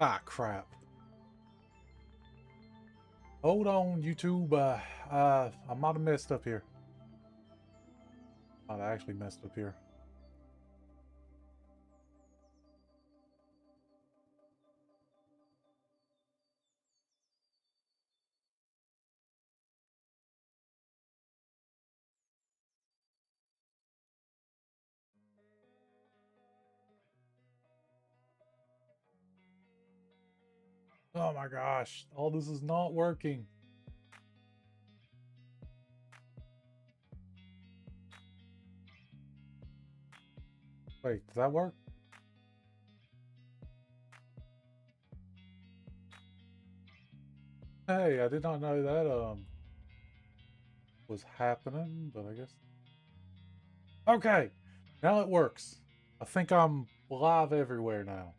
Ah, crap. Hold on, YouTube. I might have messed up here. Might have actually messed up here. Oh my gosh. All this is not working. Wait, does that work? Hey, I did not know that was happening, but I guess. Okay. Now it works. I think I'm live everywhere now.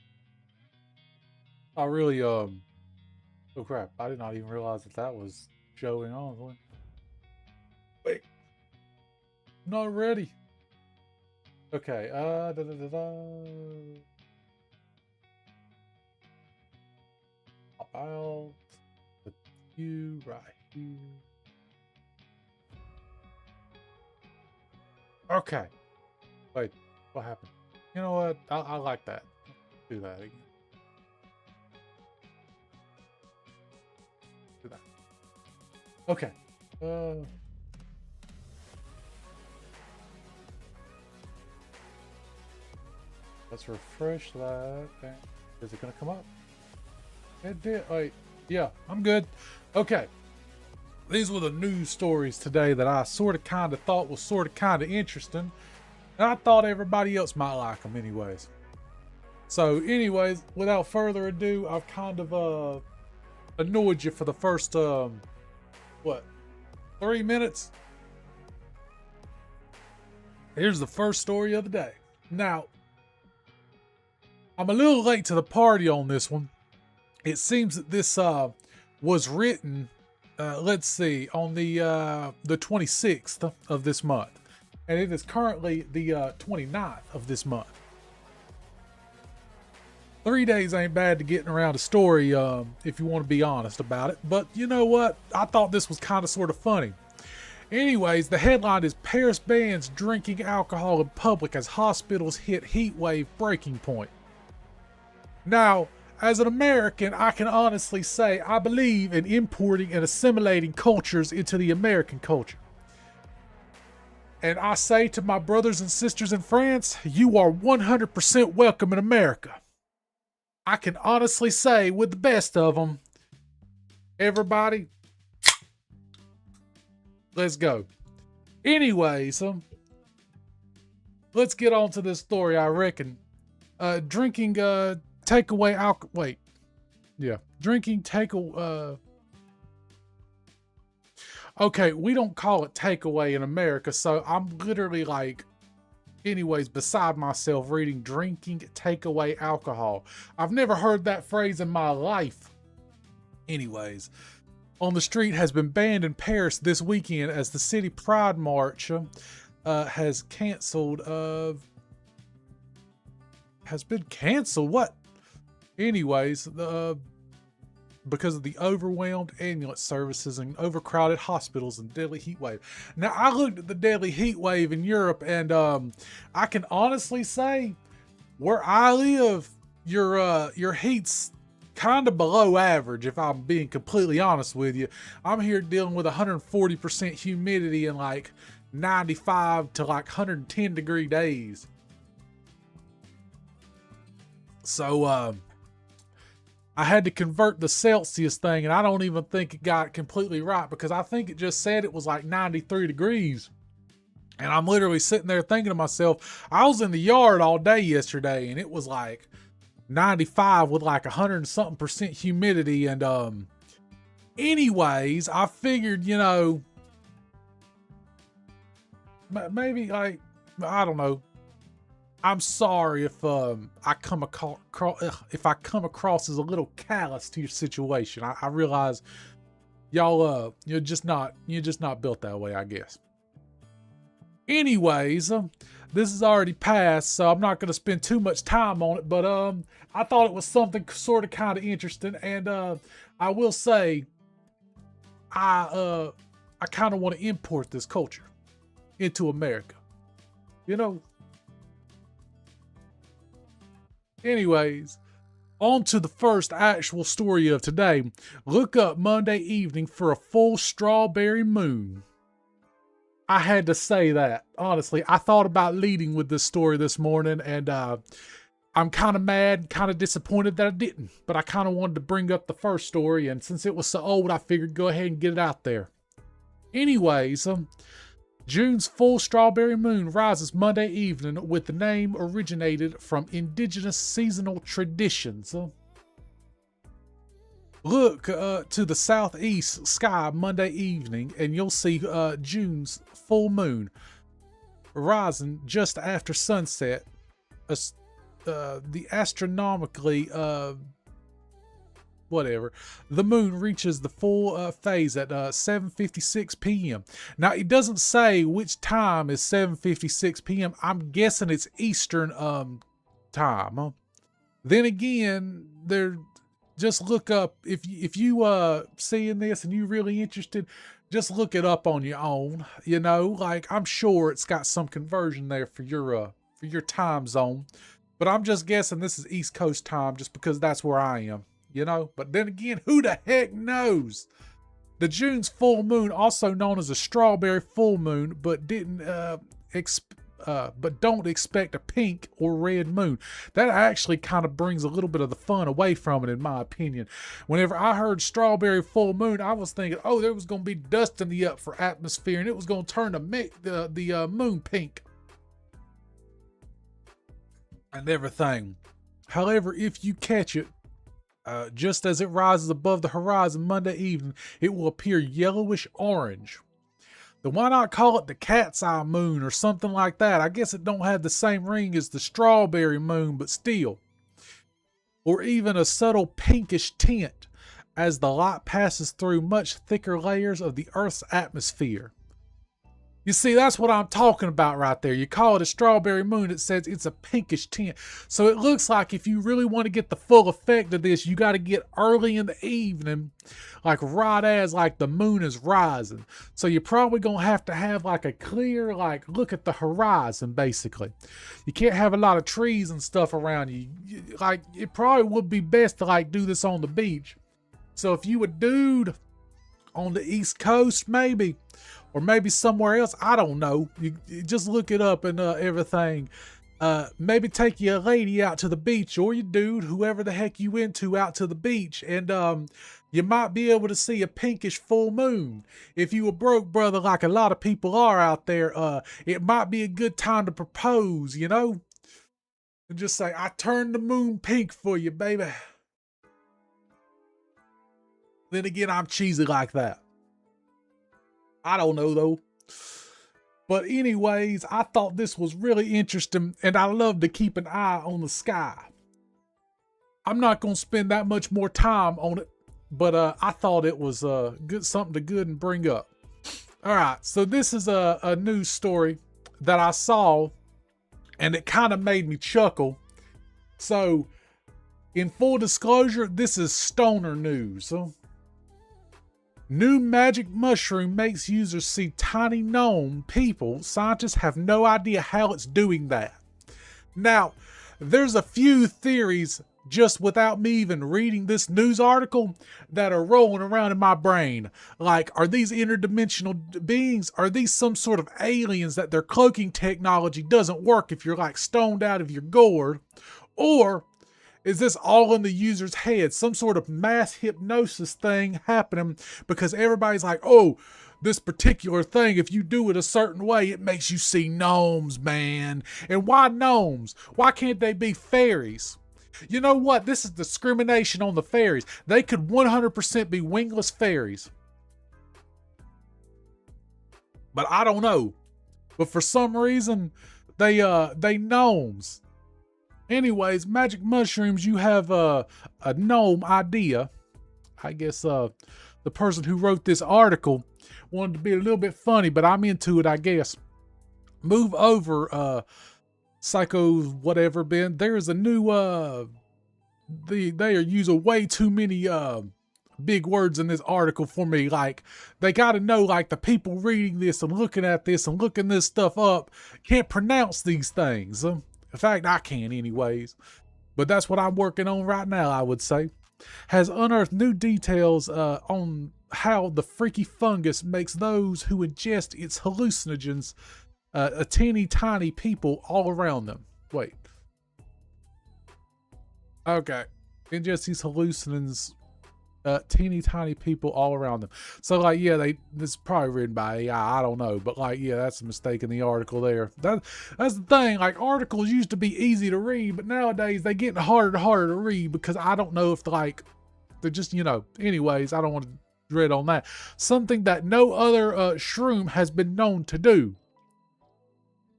I really oh crap. I did not even realize that was showing on. Wait. Not ready. Okay, Pop out. Put you right here. Okay. Wait, what happened? You know what? I like that. Do that again. Do that. Okay. Let's refresh that. Is it gonna come up? It did. Wait. Yeah, I'm good. Okay. These were the news stories today that I sort of kind of thought was sort of kind of interesting. And I thought everybody else might like them anyways. So anyways, without further ado, I've kind of annoyed you for the first, what, 3 minutes? Here's the first story of the day. Now, I'm a little late to the party on this one. It seems that this was written, let's see, on the 26th of this month. And it is currently the 29th of this month. 3 days ain't bad to getting around a story if you want to be honest about it. But you know what? I thought this was kind of sort of funny. Anyways, the headline is Paris bans drinking alcohol in public as hospitals hit heat wave breaking point. Now, as an American, I can honestly say I believe in importing and assimilating cultures into the American culture. And I say to my brothers and sisters in France, you are 100% welcome in America. I can honestly say with the best of them, everybody, let's go. Anyways, let's get on to this story, I reckon. Drinking takeaway alcohol. Wait. Yeah. Drinking takeaway. Okay, we don't call it takeaway in America, so I'm literally like, anyways, beside myself reading drinking takeaway alcohol. I've never heard that phrase in my life. Anyways, on the street has been banned in Paris this weekend as the city pride march has canceled. Has been canceled? What? Anyways, because of the overwhelmed ambulance services and overcrowded hospitals and deadly heat wave. Now, I looked at the deadly heat wave in Europe, and I can honestly say, where I live, your heat's kind of below average, if I'm being completely honest with you. I'm here dealing with 140% humidity and like 95 to like 110 degree days. So, I had to convert the Celsius thing, and I don't even think it got it completely right because I think it just said it was like 93 degrees. And I'm literally sitting there thinking to myself, I was in the yard all day yesterday, and it was like 95 with like 100 and something percent humidity. And anyways, I figured, you know, maybe like, I don't know. I'm sorry if I come across as a little callous to your situation. I realize y'all you're just not built that way, I guess. Anyways, this is already passed, so I'm not going to spend too much time on it, but I thought it was something sort of kind of interesting, and I will say I kind of want to import this culture into America. You know. Anyways, on to the first actual story of today. Look up Monday evening for a full strawberry moon. I had to say that. Honestly, I thought about leading with this story this morning, and I'm kind of mad, kind of disappointed that I didn't. But I kind of wanted to bring up the first story, and since it was so old, I figured go ahead and get it out there. Anyways, June's full strawberry moon rises Monday evening, with the name originated from indigenous seasonal traditions. Look to the southeast sky Monday evening, and you'll see June's full moon rising just after sunset. The astronomically the moon reaches the full phase at 7:56 p.m. Now, it doesn't say which time is 7:56 p.m. I'm guessing it's Eastern time. Then again, just look up, if you seeing this and you really interested, just look it up on your own. You know, like, I'm sure it's got some conversion there for your time zone, but I'm just guessing this is East Coast time just because that's where I am. You know, but then again, who the heck knows? The June's full moon, also known as a strawberry full moon, but don't expect a pink or red moon. That actually kind of brings a little bit of the fun away from it, in my opinion. Whenever I heard strawberry full moon, I was thinking, oh, there was going to be dust in the upper atmosphere, and it was going to turn the moon pink and everything. However, if you catch it, just as it rises above the horizon Monday evening, it will appear yellowish orange. Then why not call it the cat's eye moon or something like that? I guess it don't have the same ring as the strawberry moon, but still. Or even a subtle pinkish tint as the light passes through much thicker layers of the Earth's atmosphere. You see, that's what I'm talking about right there. You call it a strawberry moon, it says it's a pinkish tint. So it looks like if you really want to get the full effect of this, you got to get early in the evening, like right as like the moon is rising. So you're probably going to have like a clear, like, look at the horizon, basically. You can't have a lot of trees and stuff around you. Like, it probably would be best to like do this on the beach. So if you a dude on the East Coast, maybe, or maybe somewhere else, I don't know. You just look it up and everything. Maybe take your lady out to the beach, or your dude, whoever the heck you into, out to the beach, and you might be able to see a pinkish full moon. If you a broke brother like a lot of people are out there, it might be a good time to propose, you know? And just say, I turned the moon pink for you, baby. Then again, I'm cheesy like that. I don't know though. But anyways, I thought this was really interesting, and I love to keep an eye on the sky. I'm not going to spend that much more time on it, but I thought it was something to good and bring up. All right, so this is a news story that I saw, and it kind of made me chuckle. So, in full disclosure, this is stoner news. New magic mushroom makes users see tiny gnome people. Scientists have no idea how it's doing that. Now, there's a few theories just without me even reading this news article that are rolling around in my brain. Like, are these interdimensional beings? Are these some sort of aliens that their cloaking technology doesn't work if you're like stoned out of your gourd? Or is this all in the user's head? Some sort of mass hypnosis thing happening because everybody's like, oh, this particular thing, if you do it a certain way, it makes you see gnomes, man. And why gnomes? Why can't they be fairies? You know what? This is discrimination on the fairies. They could 100% be wingless fairies. But I don't know. But for some reason, they gnomes. Anyways, magic mushrooms, you have a gnome idea. I guess the person who wrote this article wanted to be a little bit funny, but I'm into it, I guess. Move over, Psycho whatever, Ben. There's a new, they are using way too many, big words in this article for me. Like, they got to know, like, the people reading this and looking at this and looking this stuff up can't pronounce these things. In fact, I can't anyways. But that's what I'm working on right now, I would say. Has unearthed new details on how the freaky fungus makes those who ingest its hallucinogens a teeny tiny people all around them. Wait. Okay. Ingest these hallucinogens teeny tiny people all around them. So like, yeah, this is probably written by AI, I don't know, but like, yeah, that's a mistake in the article there. That's the thing, like, articles used to be easy to read, but nowadays they getting harder and harder to read because I don't know if they're just, anyways, I don't want to dread on that. Something that no other shroom has been known to do.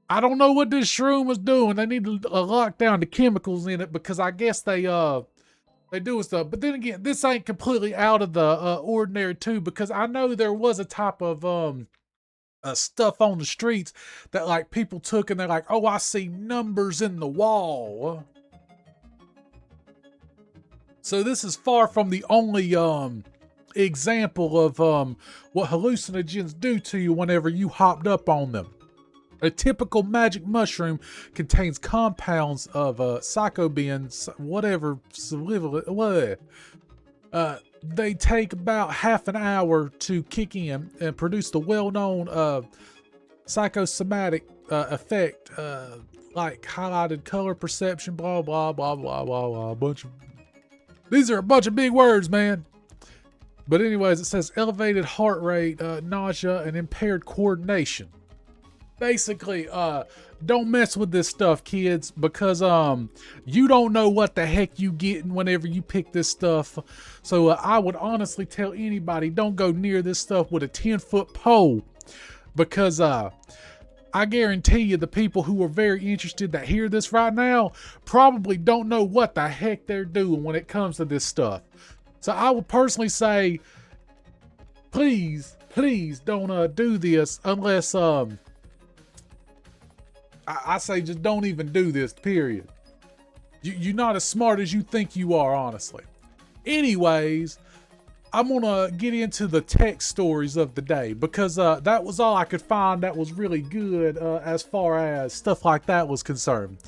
I don't know what this shroom was doing. They need to lock down the chemicals in it because I guess they doing stuff. But then again, this ain't completely out of the ordinary too, because I know there was a type of stuff on the streets that like people took and they're like, oh, I see numbers in the wall. So this is far from the only example of what hallucinogens do to you whenever you hopped up on them. A typical magic mushroom contains compounds of psychobeans, whatever, they take about half an hour to kick in and produce the well-known psychosomatic effect, like highlighted color perception, blah, blah, blah, blah, blah, blah, these are a bunch of big words, man. But anyways, it says elevated heart rate, nausea, and impaired coordination. Basically, don't mess with this stuff, kids, because you don't know what the heck you getting whenever you pick this stuff. So I would honestly tell anybody, don't go near this stuff with a 10-foot pole, because I guarantee you the people who are very interested that hear this right now probably don't know what the heck they're doing when it comes to this stuff. So I would personally say, please don't do this unless I say just don't even do this, period. You're not as smart as you think you are, honestly. Anyways, I'm gonna get into the tech stories of the day because that was all I could find that was really good as far as stuff like that was concerned.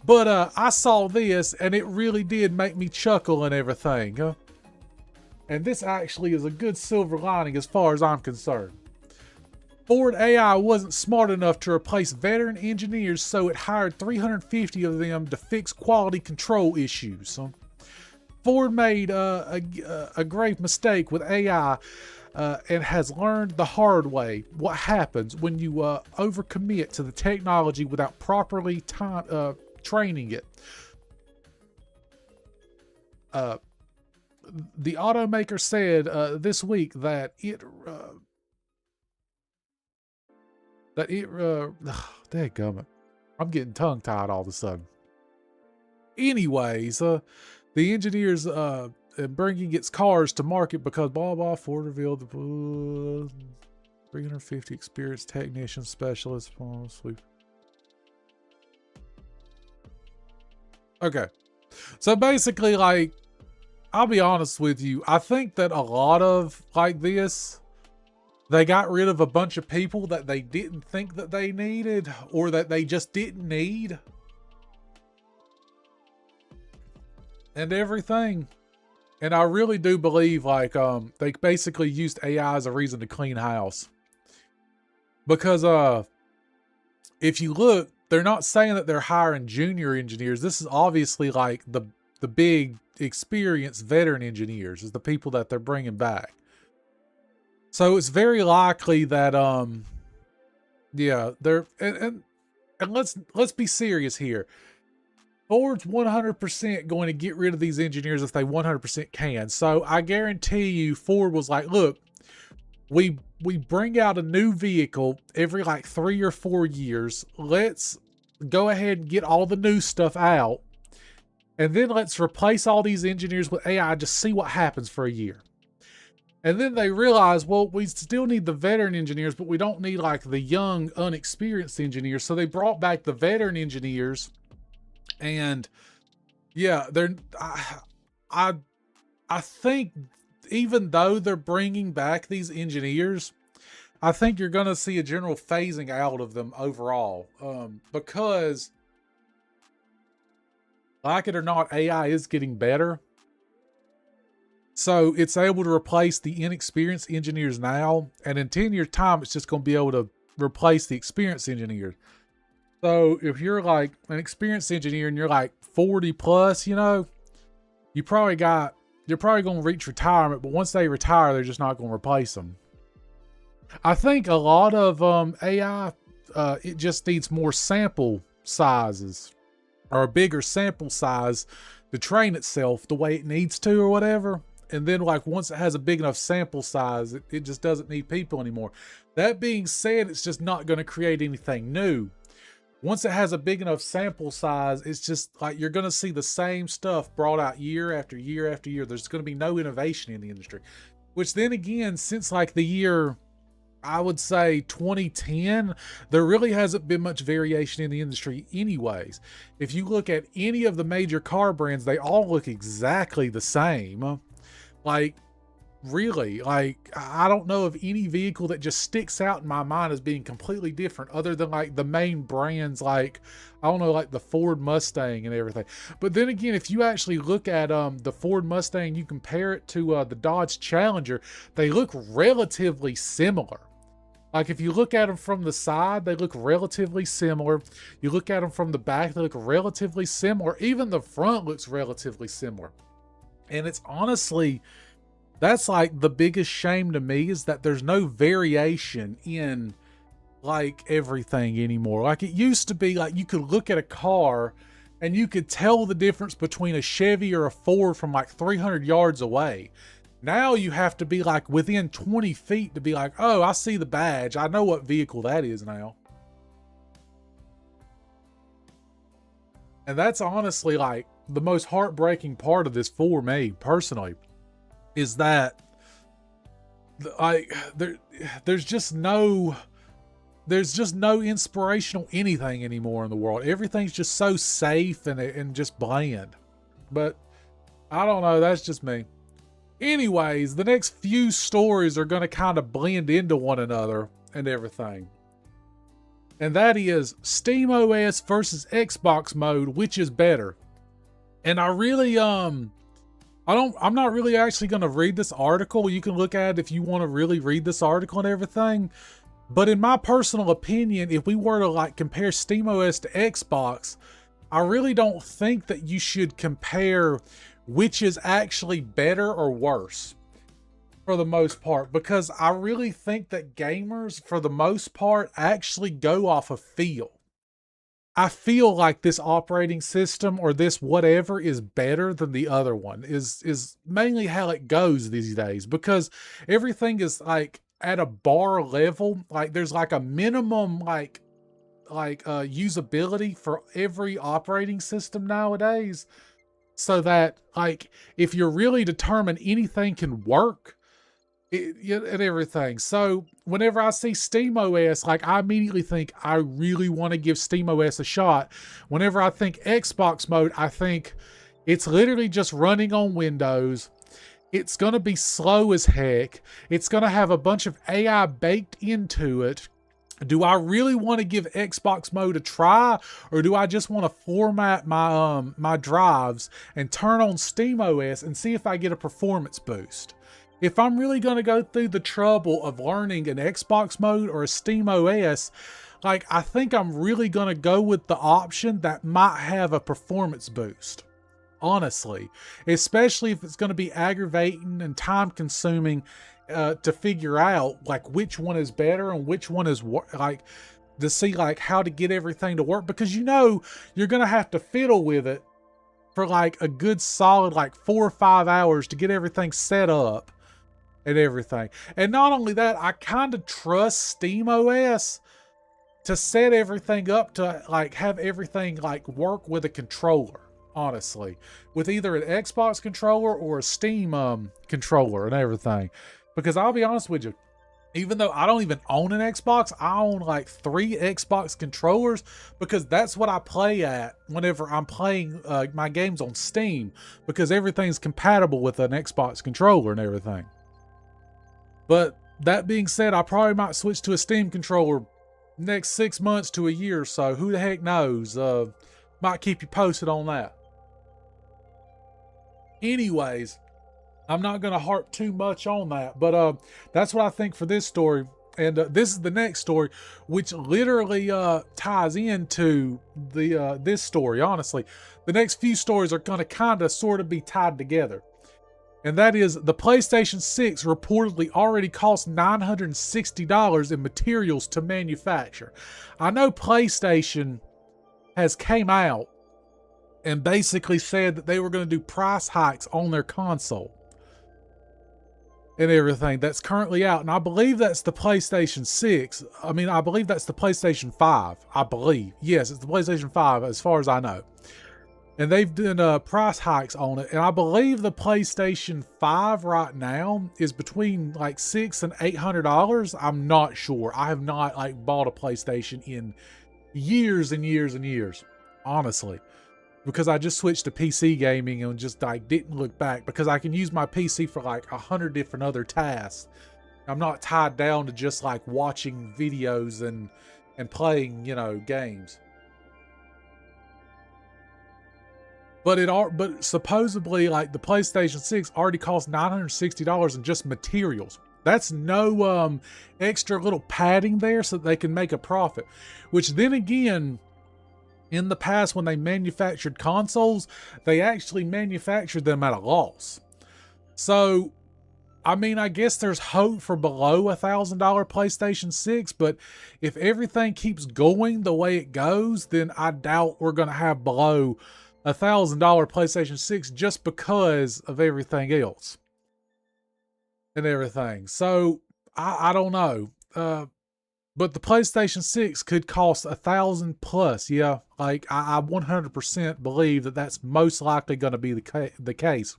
But I saw this and it really did make me chuckle and everything. And this actually is a good silver lining as far as I'm concerned. Ford AI wasn't smart enough to replace veteran engineers, so it hired 350 of them to fix quality control issues. Ford made a grave mistake with AI and has learned the hard way what happens when you overcommit to the technology without properly training it. The automaker said this week that dadgummit, I'm getting tongue-tied all of a sudden. Anyways, the engineers bringing its cars to market because blah blah. Ford revealed the 350 experienced technician specialists. Okay, so basically, like, I'll be honest with you, I think that a lot of like this, they got rid of a bunch of people that they didn't think that they needed or that they just didn't need. And everything. And I really do believe like they basically used AI as a reason to clean house. Because if you look, they're not saying that they're hiring junior engineers. This is obviously like the big experienced veteran engineers is the people that they're bringing back. So it's very likely that yeah, they're and let's be serious here. Ford's 100% going to get rid of these engineers if they 100% can. So I guarantee you Ford was like, look, we bring out a new vehicle every like 3 or 4 years. Let's go ahead and get all the new stuff out. And then let's replace all these engineers with AI, just see what happens for a year. And then they realized, well, we still need the veteran engineers, but we don't need like the young, unexperienced engineers. So they brought back the veteran engineers, and yeah, I I think even though they're bringing back these engineers, I think you're going to see a general phasing out of them overall, because like it or not, AI is getting better. So it's able to replace the inexperienced engineers now, and in 10 years time, it's just going to be able to replace the experienced engineers. So if you're like an experienced engineer and you're like 40 plus, you know, you're probably going to reach retirement, but once they retire, they're just not going to replace them. I think a lot of AI, it just needs more sample sizes, or a bigger sample size to train itself the way it needs to or whatever. And then like once it has a big enough sample size, it just doesn't need people anymore. That being said, it's just not going to create anything new. Once it has a big enough sample size, it's just like you're going to see the same stuff brought out year after year after year. There's going to be no innovation in the industry. Which then again, since like the year, I would say 2010, there really hasn't been much variation in the industry anyways. If you look at any of the major car brands, they all look exactly the same. Like, really, like, I don't know of any vehicle that just sticks out in my mind as being completely different other than like the main brands, like, I don't know, like the Ford Mustang and everything. But then again, if you actually look at the Ford Mustang, you compare it to the Dodge Challenger, they look relatively similar. Like if you look at them from the side, they look relatively similar. You look at them from the back, they look relatively similar. Even the front looks relatively similar. And it's honestly, that's like the biggest shame to me, is that there's no variation in like everything anymore. Like it used to be, like you could look at a car and you could tell the difference between a Chevy or a Ford from like 300 yards away. Now you have to be like within 20 feet to be like, oh, I see the badge, I know what vehicle that is now. And that's honestly like the most heartbreaking part of this for me personally, is that there's just no inspirational anything anymore in the world. Everything's just so safe and just bland. But I don't know, that's just me. Anyways, the next few stories are going to kind of blend into one another and everything. And that is SteamOS versus Xbox mode, which is better? And I really, I'm not really actually going to read this article. You can look at it if you want to really read this article and everything. But in my personal opinion, if we were to like compare SteamOS to Xbox, I really don't think that you should compare which is actually better or worse for the most part, because I really think that gamers for the most part actually go off of feel. I feel like this operating system or this whatever is better than the other one, is mainly how it goes these days, because everything is like at a bar level. Like there's like a minimum like usability for every operating system nowadays, so that like if you're really determined, anything can work and everything. So whenever I see SteamOS, like I immediately think I really want to give SteamOS a shot. Whenever I think Xbox mode, I think it's literally just running on Windows. It's going to be slow as heck. It's going to have a bunch of AI baked into it. Do I really want to give Xbox mode a try, or do I just want to format my my drives and turn on SteamOS and see if I get a performance boost? If I'm really going to go through the trouble of learning an Xbox mode or a SteamOS, like I think I'm really going to go with the option that might have a performance boost. Honestly, especially if it's going to be aggravating and time consuming to figure out like which one is better and which one is like to see like how to get everything to work, because you know you're going to have to fiddle with it for like a good solid like 4 or 5 hours to get everything set up and everything. And not only that, I kind of trust SteamOS to set everything up to like have everything like work with a controller, honestly, with either an Xbox controller or a Steam controller and everything. Because I'll be honest with you, even though I don't even own an Xbox, I own like 3 Xbox controllers because that's what I play at whenever I'm playing my games on Steam, because everything's compatible with an Xbox controller and everything. But that being said, I probably might switch to a Steam controller next 6 months to a year or so. Who the heck knows? Might keep you posted on that. Anyways, I'm not going to harp too much on that, but that's what I think for this story. And this is the next story, which literally ties into the this story, honestly. The next few stories are going to kind of sort of be tied together. And that is, the PlayStation 6 reportedly already cost $960 in materials to manufacture. I know PlayStation has came out and basically said that they were going to do price hikes on their console and everything that's currently out. And I believe that's the PlayStation 6. I mean, I believe that's the PlayStation 5. I believe. Yes, it's the PlayStation 5 as far as I know. And they've done price hikes on it. And I believe the PlayStation 5 right now is between like $600 and $800. I'm not sure. I have not like bought a PlayStation in years and years and years, honestly. Because I just switched to PC gaming and just like didn't look back, because I can use my PC for like 100 different other tasks. I'm not tied down to just like watching videos and playing, you know, games. But supposedly like the PlayStation 6 already cost $960 in just materials. That's no extra little padding there so that they can make a profit. Which then again, in the past, when they manufactured consoles, they actually manufactured them at a loss. So, I mean, I guess there's hope for below $1,000 PlayStation 6, but if everything keeps going the way it goes, then I doubt we're going to have below $1,000 PlayStation 6 just because of everything else and everything. So, I don't know. But the PlayStation 6 could cost $1,000 plus. Yeah, like I 100% believe that that's most likely going to be the case.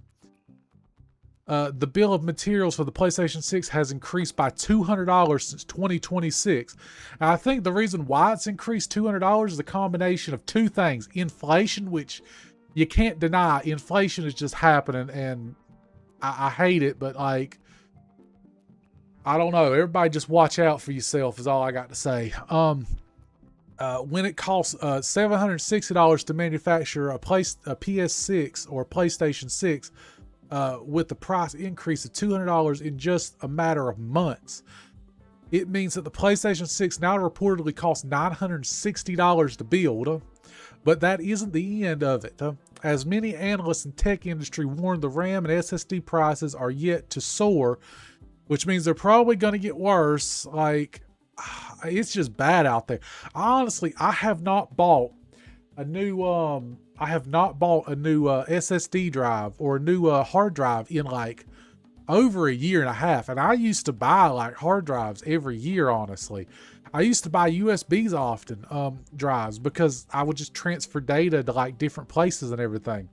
The bill of materials for the PlayStation 6 has increased by $200 since 2026. And I think the reason why it's increased $200 is a combination of two things. Inflation, which you can't deny. Inflation is just happening, and I hate it, but like, I don't know. Everybody just watch out for yourself is all I got to say. When it costs $760 to manufacture a PS6 or PlayStation 6, with the price increase of $200 in just a matter of months, it means that the PlayStation 6 now reportedly costs $960 to build. But that isn't the end of it. As many analysts in tech industry warn, the RAM and SSD prices are yet to soar, which means they're probably going to get worse. Like, it's just bad out there. Honestly, I have not bought a new SSD drive or a new hard drive in like over a year and a half. And I used to buy like hard drives every year, honestly. I used to buy USBs often, drives, because I would just transfer data to like different places and everything.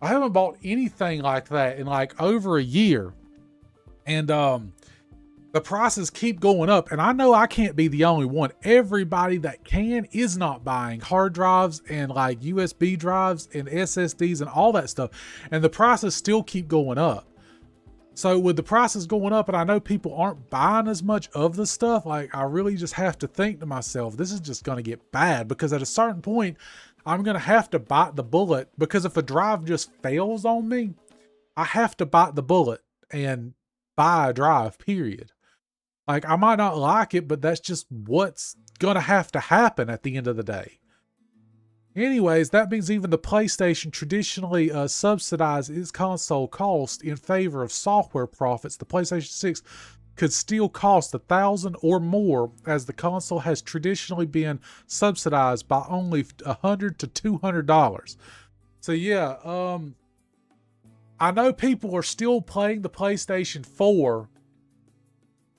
I haven't bought anything like that in like over a year. And the prices keep going up. And I know I can't be the only one. Everybody that can is not buying hard drives and like USB drives and SSDs and all that stuff. And the prices still keep going up. So with the prices going up, and I know people aren't buying as much of the stuff, like I really just have to think to myself, this is just going to get bad, because at a certain point, I'm going to have to bite the bullet, because if a drive just fails on me, I have to bite the bullet and buy a drive, period. Like, I might not like it, but that's just what's gonna have to happen at the end of the day. Anyways, that means even the PlayStation traditionally subsidized its console cost in favor of software profits. The PlayStation 6 could still cost $1,000 or more, as the console has traditionally been subsidized by only $100 to $200. So yeah, I know people are still playing the PlayStation 4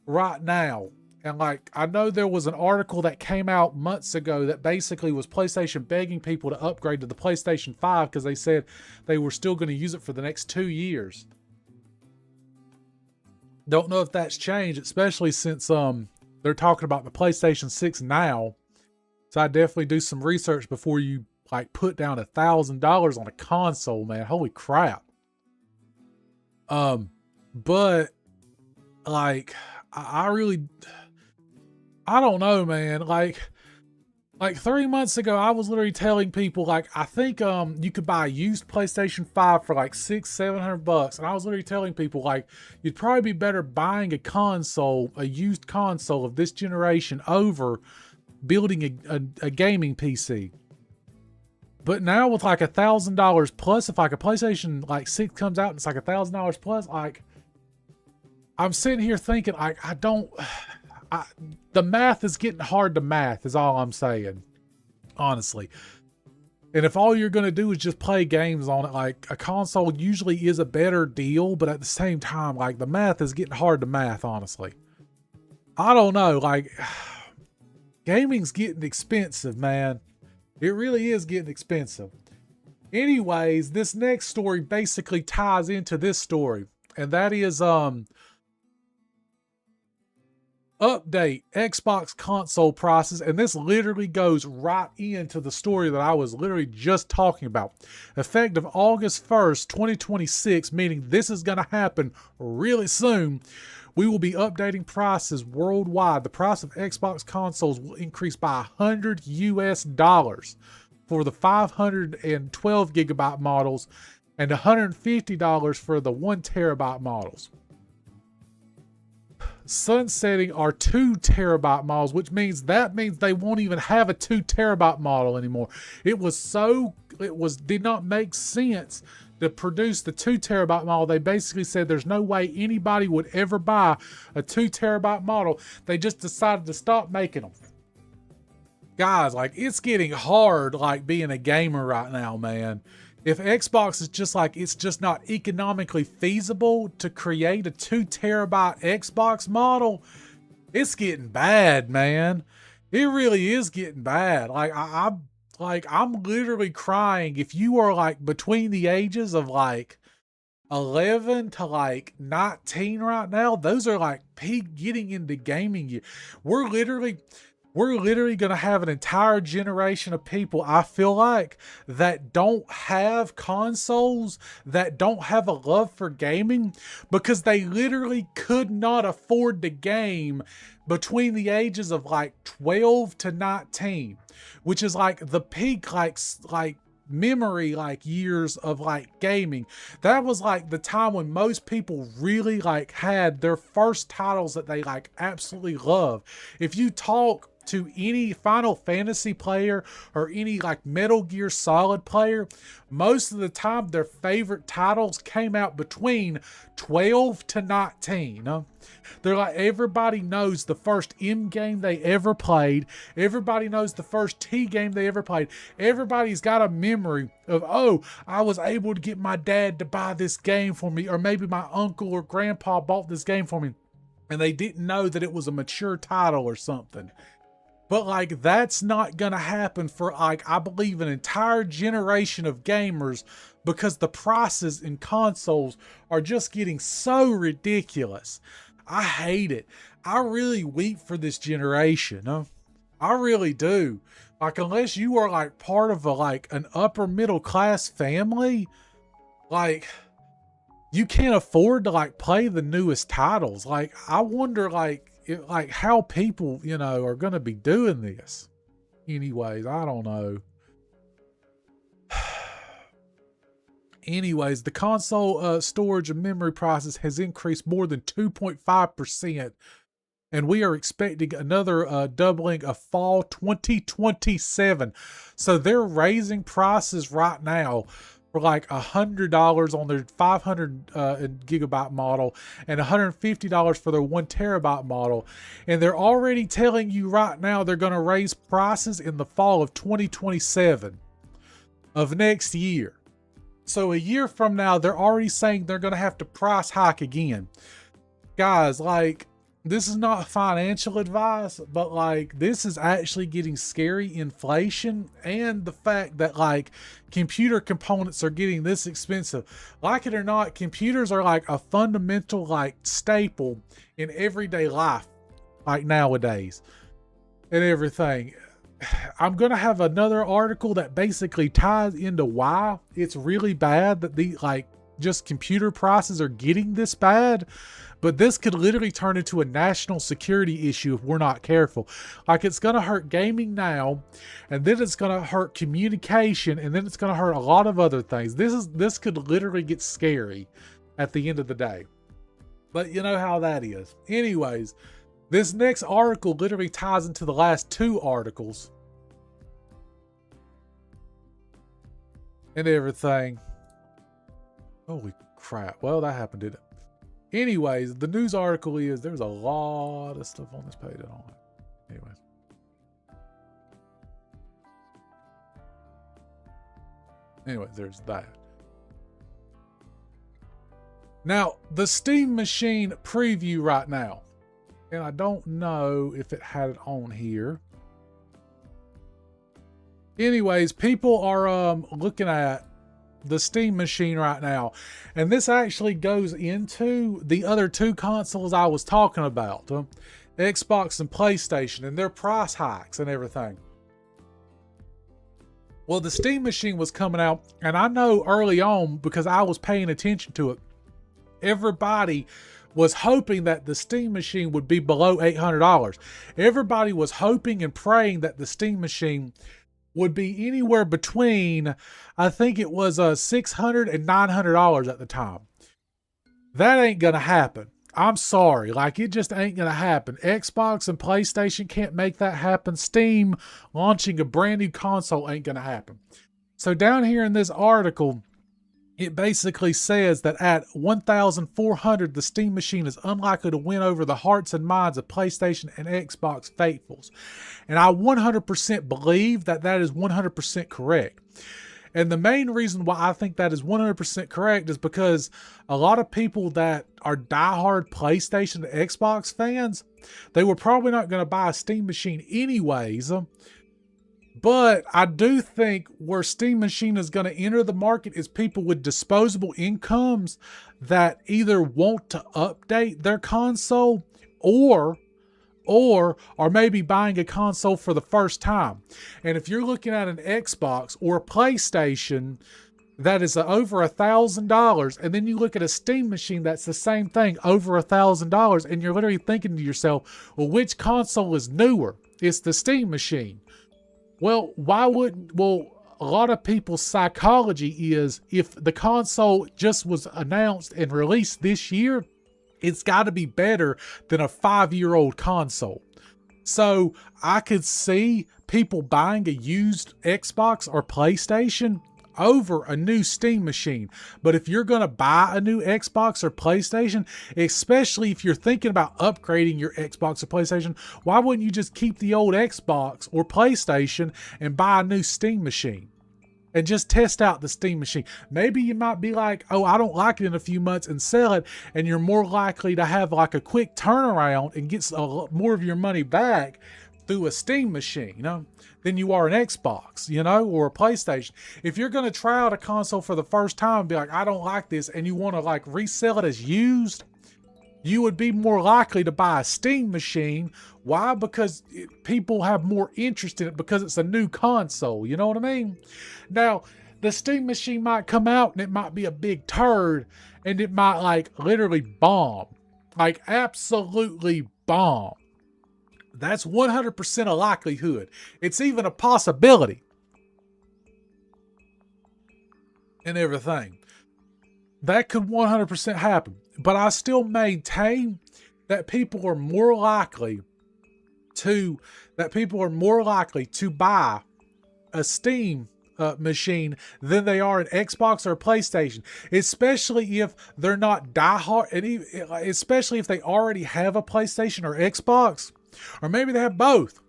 right now. And like, I know there was an article that came out months ago that basically was PlayStation begging people to upgrade to the PlayStation 5 because they said they were still going to use it for the next 2 years. Don't know if that's changed, especially since they're talking about the PlayStation 6 now. So I definitely do some research before you like put down $1,000 on a console, man. Holy crap. But like I don't know, man. Like 3 months ago, I was literally telling people, like, I think you could buy a used PlayStation 5 for like $600-700, and I was literally telling people, like, you'd probably be better buying a used console of this generation over building a gaming PC. But now with like $1,000 plus, if like a PlayStation like 6 comes out and it's like $1,000 plus, like, I'm sitting here thinking, like, the math is getting hard to math is all I'm saying, honestly. And if all you're going to do is just play games on it, like, a console usually is a better deal, but at the same time, like, the math is getting hard to math, honestly. I don't know, like, gaming's getting expensive, man. It really is getting expensive. Anyways, this next story basically ties into this story, and that is, update Xbox console prices, and this literally goes right into the story that I was literally just talking about. Effective August 1st, 2026, meaning this is going to happen really soon, we will be updating prices worldwide. The price of Xbox consoles will increase by $100 for the 512 gigabyte models and $150 for the 1 terabyte models. Sunsetting our 2 terabyte models, which means they won't even have a 2 terabyte model anymore. Did not make sense to produce the 2 terabyte model. They basically said there's no way anybody would ever buy a 2 terabyte model. They just decided to stop making them. Guys, like, it's getting hard, like, being a gamer right now, man. If Xbox is just like, it's just not economically feasible to create a 2 terabyte Xbox model, it's getting bad, man. It really is getting bad. Like, I'm literally crying. If you are like between the ages of like 11 to like 19 right now, those are like peak getting into gaming year. We're literally going to have an entire generation of people, I feel like, that don't have consoles, that don't have a love for gaming, because they literally could not afford the game between the ages of like 12 to 19, which is like the peak, like memory, like years of like gaming. That was like the time when most people really like had their first titles that they like absolutely love. If you talk to any Final Fantasy player or any like Metal Gear Solid player, most of the time their favorite titles came out between 12 to 19. They're like, everybody knows the first M game they ever played. Everybody knows the first T game they ever played. Everybody's got a memory of, oh, I was able to get my dad to buy this game for me, or maybe my uncle or grandpa bought this game for me, and they didn't know that it was a mature title or something. But like, that's not gonna happen for like, I believe, an entire generation of gamers, because the prices in consoles are just getting so ridiculous. I hate it. I really weep for this generation. I really do. Like, unless you are like part of an upper middle class family, like, you can't afford to like play the newest titles. Like, I wonder like how people, are going to be doing this. Anyways, I don't know. Anyways, the console storage and memory prices has increased more than 2.5%, and we are expecting another doubling of fall 2027. So they're raising prices right now for like $100 on their 500 gigabyte model and $150 for their 1 terabyte model. And they're already telling you right now they're going to raise prices in the fall of 2027 of next year. So a year from now, they're already saying they're going to have to price hike again. Guys, like, this is not financial advice, but like this is actually getting scary. Inflation and the fact that like computer components are getting this expensive. Like it or not, computers are like a fundamental like staple in everyday life, like nowadays and everything. I'm going to have another article that basically ties into why it's really bad that the like just computer prices are getting this bad. But this could literally turn into a national security issue if we're not careful. Like it's going to hurt gaming now, and then it's going to hurt communication, and then it's going to hurt a lot of other things. This could literally get scary at the end of the day. But you know how that is. Anyways, this next article literally ties into the last two articles and everything. Holy crap. Well, that happened, didn't it? Anyways, the news article is there's a lot of stuff on this page. I don't like. Anyways, there's that. Now, the Steam Machine preview right now. And I don't know if it had it on here. Anyways, people are looking at the Steam Machine right now, and this actually goes into the other two consoles I was talking about, Xbox and PlayStation, and their price hikes and everything. Well, the Steam Machine was coming out, and I know early on, because I was paying attention to it, everybody was hoping that the Steam Machine would be below $800. Everybody was hoping and praying that the Steam Machine would be anywhere between, I think it was $600 and $900 at the time. That ain't gonna happen. I'm sorry, like it just ain't gonna happen. Xbox and PlayStation can't make that happen. Steam launching a brand new console ain't gonna happen. So down here in this article, it basically says that at $1,400, the Steam Machine is unlikely to win over the hearts and minds of PlayStation and Xbox faithfuls. And I 100% believe that that is 100% correct. And the main reason why I think that is 100% correct is because a lot of people that are diehard PlayStation and Xbox fans, they were probably not going to buy a Steam Machine anyways. But I do think where Steam Machine is going to enter the market is people with disposable incomes that either want to update their console or are maybe buying a console for the first time. And if you're looking at an Xbox or a PlayStation that is over $1,000, and then you look at a Steam Machine that's the same thing, over $1,000, and you're literally thinking to yourself, well, which console is newer? It's the Steam Machine. Well, a lot of people's psychology is if the console just was announced and released this year, it's got to be better than a 5-year-old console. So I could see people buying a used Xbox or PlayStation over a new Steam Machine. But if you're going to buy a new Xbox or PlayStation, especially if you're thinking about upgrading your Xbox or PlayStation, why wouldn't you just keep the old Xbox or PlayStation and buy a new Steam Machine? And just test out the Steam Machine. Maybe you might be like, oh, I don't like it in a few months, and sell it, and you're more likely to have like a quick turnaround and get more of your money back through a Steam Machine, than you are an Xbox, or a PlayStation. If you're going to try out a console for the first time and be like, I don't like this, and you want to like resell it as used, you would be more likely to buy a Steam Machine. Why? Because people have more interest in it because it's a new console. You know what I mean? Now, the Steam Machine might come out and it might be a big turd and it might like literally bomb. Like absolutely bomb. That's 100% a likelihood. It's even a possibility. And everything. That could 100% happen. But I still maintain that people are more likely to buy a Steam machine than they are an Xbox or a PlayStation, especially if they're not diehard, and especially if they already have a PlayStation or Xbox, or maybe they have both.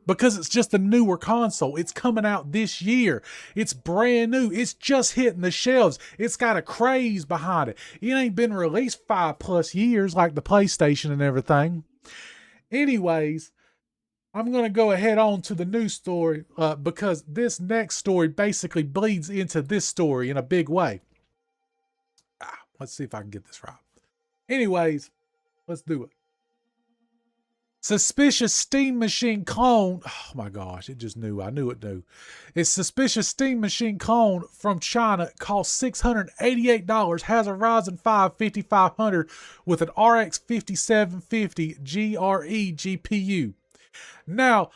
because it's just a newer console. It's coming out this year. It's brand new. It's just hitting the shelves. It's got a craze behind it. It ain't been released 5+ years like the PlayStation and everything. Anyways, I'm going to go ahead on to the news story because this next story basically bleeds into this story in a big way. Let's see if I can get this right. Anyways, let's do it. Suspicious steam machine clone. Oh my gosh, it just knew. I knew it knew. It's suspicious steam machine clone from China. Costs $688. Has a Ryzen 5 5500 with an RX 5750 GRE GPU. Now,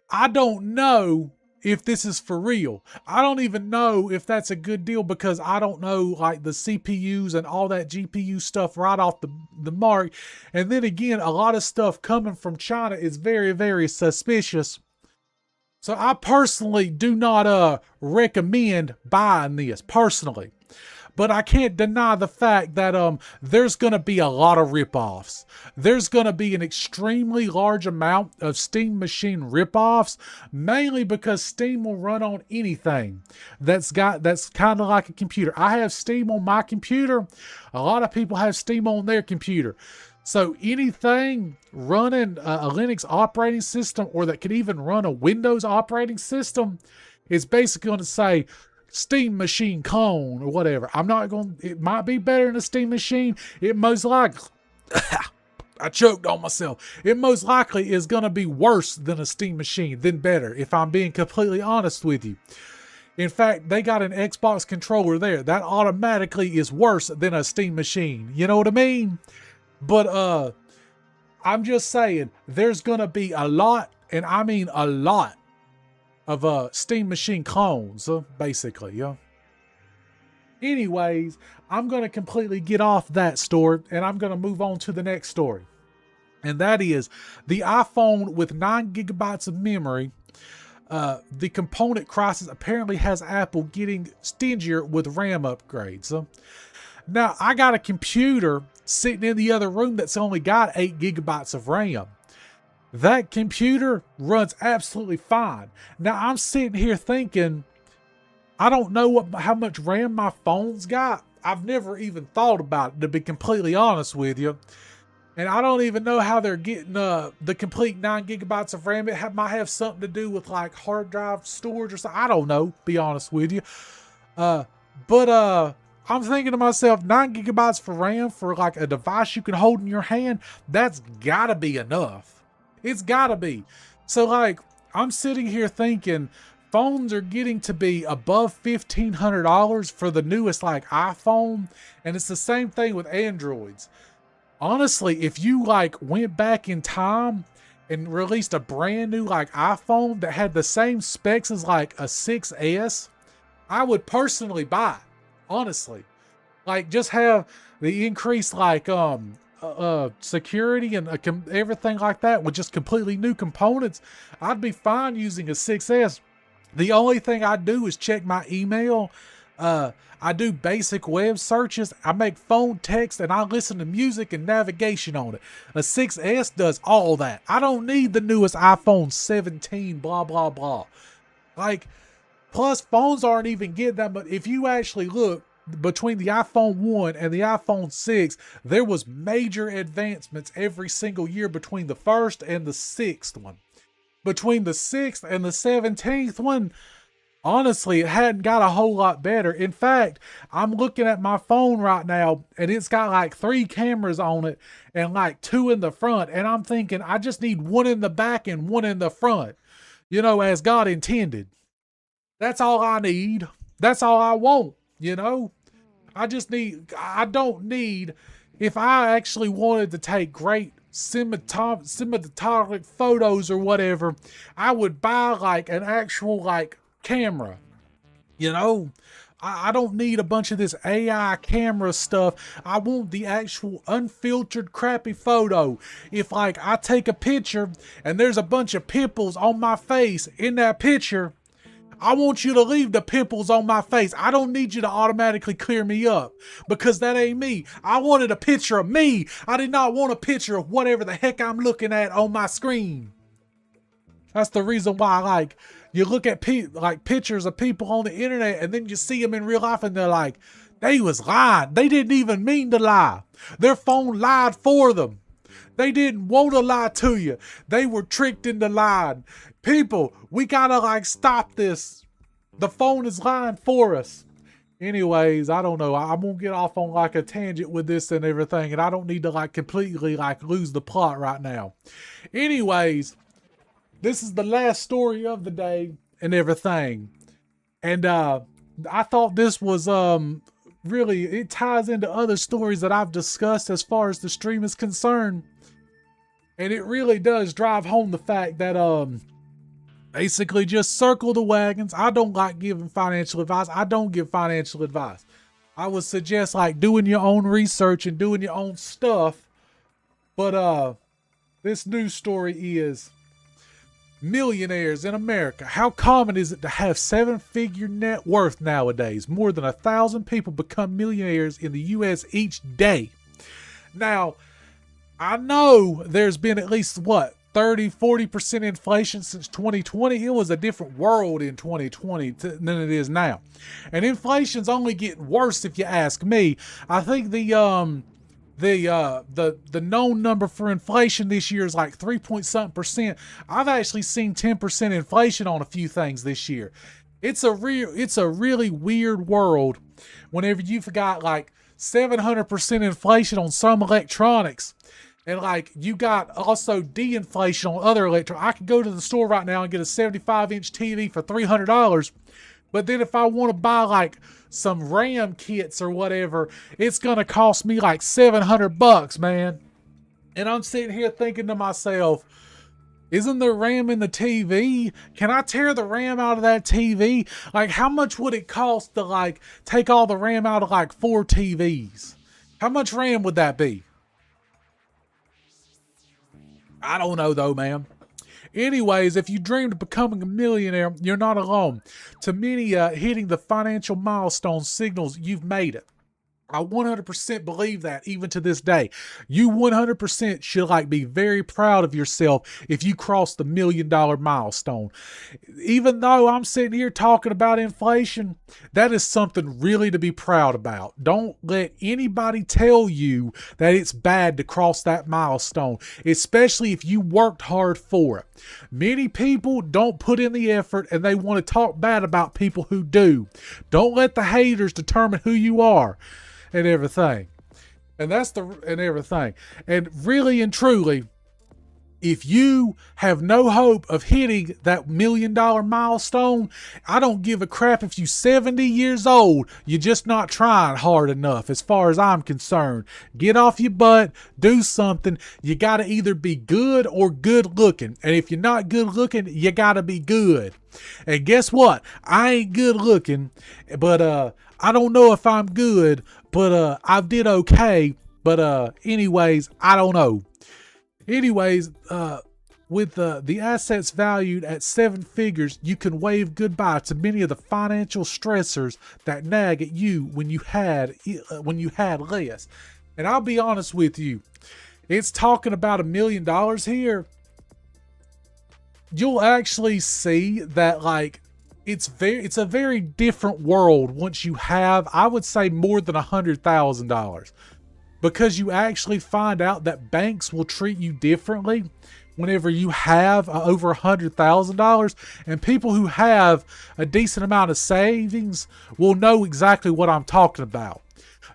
I don't know if this is for real. I don't even know if that's a good deal because I don't know like the CPUs and all that GPU stuff right off the mark. And then again, a lot of stuff coming from China is very, very suspicious. So I personally do not recommend buying this personally. But I can't deny the fact that there's going to be a lot of ripoffs. There's going to be an extremely large amount of Steam machine ripoffs, mainly because Steam will run on anything that's kind of like a computer. I have Steam on my computer. A lot of people have Steam on their computer. So anything running a Linux operating system or that could even run a Windows operating system is basically going to say Steam machine clone or whatever. I'm not going, it might be better than a Steam machine. It most likely, I choked on myself. It most likely is going to be worse than a Steam machine, than better, if I'm being completely honest with you. In fact, they got an Xbox controller there. That automatically is worse than a Steam machine. You know what I mean? But I'm just saying, there's going to be a lot, and I mean a lot, of Steam machine clones, basically, yeah. Anyways, I'm going to completely get off that story, and I'm going to move on to the next story. And that is the iPhone with 9 GB of memory. The component crisis apparently has Apple getting stingier with RAM upgrades. Now, I got a computer sitting in the other room that's only got 8 GB of RAM. That computer runs absolutely fine. Now, I'm sitting here thinking, I don't know how much RAM my phone's got. I've never even thought about it, to be completely honest with you. And I don't even know how they're getting the complete 9 GB of RAM. It might have something to do with like hard drive storage or something. I don't know, be honest with you. But I'm thinking to myself, 9 GB for RAM for like a device you can hold in your hand, that's gotta be enough. It's gotta be. So like, I'm sitting here thinking phones are getting to be above $1,500 for the newest like iPhone. And it's the same thing with Androids. Honestly, if you like went back in time and released a brand new like iPhone that had the same specs as like a 6S, I would personally buy it. Honestly, like just have the increased like security and everything like that with just completely new components. I'd be fine using a 6S. The only thing I do is check my email. I do basic web searches. I make phone text and I listen to music and navigation on it. A 6S does all that. I don't need the newest iPhone 17, blah, blah, blah. Like, plus phones aren't even getting that much. If you actually look, between the iPhone 1 and the iPhone 6, there was major advancements every single year between the first and the 6th one. Between the 6th and the 17th one, honestly, it hadn't got a whole lot better. In fact, I'm looking at my phone right now and it's got like 3 cameras on it and like 2 in the front. And I'm thinking, I just need 1 in the back and 1 in the front, you know, as God intended. That's all I need. That's all I want, you know. I don't need, if I actually wanted to take great cinematographic photos or whatever, I would buy like an actual like camera, you know. I don't need a bunch of this AI camera stuff. I want the actual unfiltered crappy photo. If like I take a picture and there's a bunch of pimples on my face in that picture, I want you to leave the pimples on my face. I don't need you to automatically clear me up because that ain't me. I wanted a picture of me. I did not want a picture of whatever the heck I'm looking at on my screen. That's the reason why, like, you look at like pictures of people on the internet and then you see them in real life and they're like, they was lying. They didn't even mean to lie. Their phone lied for them. They didn't want to lie to you. They were tricked into lying. People, we gotta like stop this. The phone is lying for us. Anyways, I don't know. I'm gonna get off on like a tangent with this and everything, and I don't need to like completely like lose the plot right now. Anyways, this is the last story of the day and everything. And I thought this was really, it ties into other stories that I've discussed as far as the stream is concerned. And it really does drive home the fact that basically just circle the wagons. I don't like giving financial advice. I don't give financial advice. I would suggest like doing your own research and doing your own stuff. But this news story is millionaires in America. How common is it to have 7-figure net worth nowadays? More than 1,000 people become millionaires in the U.S. each day. Now, I know there's been at least, 30-40% inflation since 2020. It was a different world in 2020 than it is now. And inflation's only getting worse if you ask me. I think the known number for inflation this year is like 3-point-something%. I've actually seen 10% inflation on a few things this year. It's a really weird world whenever you've got like 700% inflation on some electronics. And like you got also de-inflation on other electronics. I could go to the store right now and get a 75-inch TV for $300. But then if I want to buy like some RAM kits or whatever, it's going to cost me like $700, man. And I'm sitting here thinking to myself, isn't there RAM in the TV? Can I tear the RAM out of that TV? Like, how much would it cost to like take all the RAM out of like 4 TVs? How much RAM would that be? I don't know though, man. Anyways, if you dreamed of becoming a millionaire, you're not alone. To many, hitting the financial milestone signals you've made it. I 100% believe that even to this day. You 100% should like be very proud of yourself if you cross the $1 million milestone. Even though I'm sitting here talking about inflation, that is something really to be proud about. Don't let anybody tell you that it's bad to cross that milestone, especially if you worked hard for it. Many people don't put in the effort and they want to talk bad about people who do. Don't let the haters determine who you are. And everything. And everything. And really and truly, if you have no hope of hitting that $1 million milestone, I don't give a crap if you're 70 years old. You're just not trying hard enough as far as I'm concerned. Get off your butt, do something. You got to either be good or good looking. And if you're not good looking, you got to be good. And guess what? I ain't good looking, but I don't know if I'm good, but I did okay. But anyways, I don't know. Anyways, with the assets valued at 7 figures, you can wave goodbye to many of the financial stressors that nag at you when you had less. And I'll be honest with you, it's talking about $1 million here. You'll actually see that like it's a very different world once you have, I would say, more than $100,000. Because you actually find out that banks will treat you differently whenever you have over $100,000, and people who have a decent amount of savings will know exactly what I'm talking about.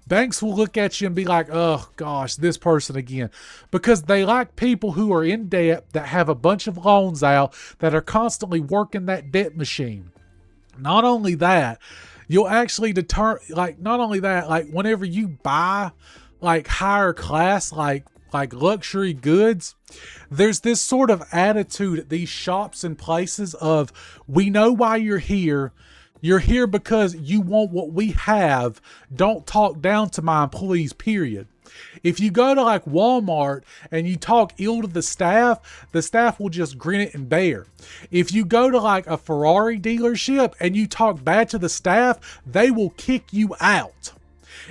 Banks will look at you and be like, oh gosh, this person again, because they like people who are in debt, that have a bunch of loans out, that are constantly working that debt machine. Not only that, you'll actually like whenever you buy like higher class, like luxury goods, there's this sort of attitude at these shops and places of, we know why you're here. You're here because you want what we have. Don't talk down to my employees, period. If you go to like Walmart and you talk ill to the staff will just grin it and bear. If you go to like a Ferrari dealership and you talk bad to the staff, they will kick you out.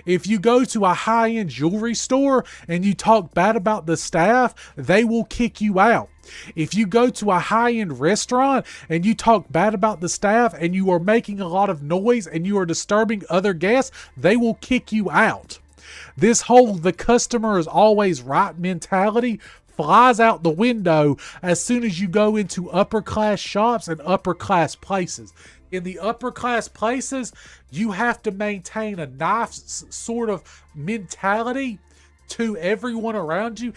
If you go to a high-end jewelry store and you talk bad about the staff, they will kick you out. If you go to a high-end restaurant and you talk bad about the staff and you are making a lot of noise and you are disturbing other guests, they will kick you out. This whole the customer is always right mentality flies out the window as soon as you go into upper class shops and upper class places. In the upper class places, you have to maintain a nice sort of mentality to everyone around you,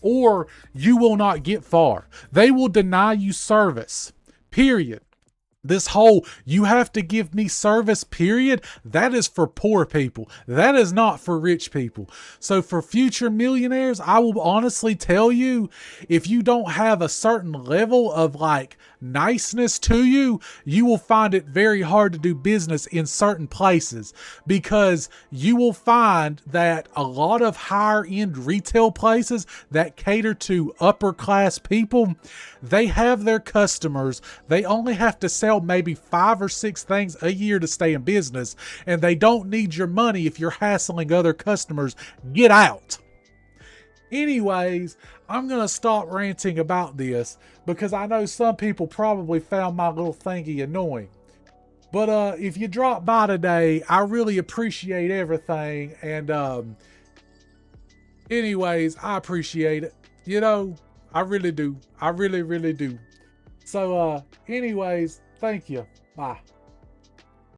or you will not get far. They will deny you service, period. This whole, you have to give me service, period, that is for poor people. That is not for rich people. So for future millionaires, I will honestly tell you, if you don't have a certain level of niceness to you, you will find it very hard to do business in certain places, because you will find that a lot of higher end retail places that cater to upper class people, they have their customers. They only have to sell maybe 5 or 6 things a year to stay in business, and they don't need your money if you're hassling other customers. Get out. Anyways, I'm going to stop ranting about this because I know some people probably found my little thingy annoying. But if you dropped by today, I really appreciate everything. And anyways, I appreciate it. You know, I really do. I really, really do. So anyways, thank you. Bye.